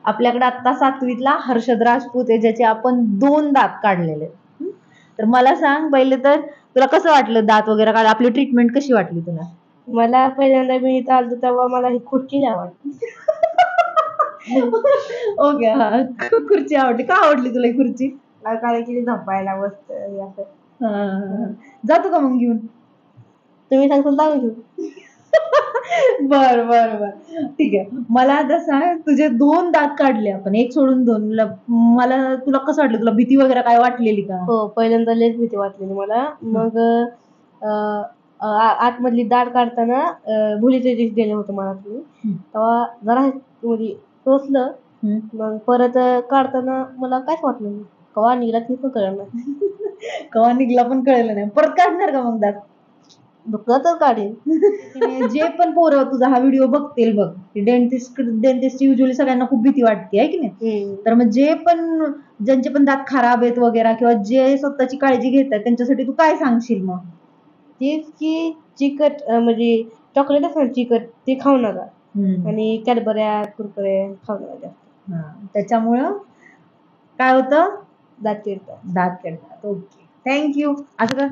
आपल्याकडे आता 7वीतला हर्षद राजपूत आहे, ज्याचे आपण 2 दात काढलेले. तर मला सांग पहिले तर तुला कसं वाटलं दात वगैरे काढ, आपली ट्रीटमेंट कशी वाटली तुला? मला पहिल्यांदा मी इथं आलतो तेव्हा मला ही खुर्ची नाही आवडली. ओके, हा, खुर्ची आवडली. का आवडली तुला ही खुर्ची? कारण की झोपायला मस्त असं. जातो का मग घेऊन? तुम्ही सांगता जाऊ घेऊ. बर बर बर, ठीक आहे. मला आता सांग, तुझे 2 दात काढले आपण, एक सोडून 2. मला तुला कसं वाटलं? तुला भीती वगैरे काय वाटलेली का? हो, पहिल्यांदा लयच भीती वाटलेली मला. मग आतमधली दाढ काढताना भुलीचे दिस गेले होते मला तुम्ही. तेव्हा जरा म्हणजे टोचलं. मग परत काढताना मला काहीच वाटलं नाही. कवा निघाला ते पण कळलं नाही. कवा निघला पण कळलं नाही. परत काढणार का मग दात? दुखलं तर काढेल. जे पण पोरं तुझा हा व्हिडिओ बघतील बघ, डेंटिस्ट युजली सगळ्यांना खूप भीती वाटते आहे की नाही? तर मग ज्यांचे पण दात खराब आहेत वगैरे, किंवा जे स्वतःची काळजी घेतात, त्यांच्यासाठी तू काय सांगशील मग? तेच की चिकट म्हणजे चॉकलेट असणार चिकट ते खाऊ नका. आणि कॅडबऱ्या कुरकुरे खाऊ नका जास्त. त्याच्यामुळं काय होतं? दात किडतात. दात किडतात. Okay, thank you. असं का?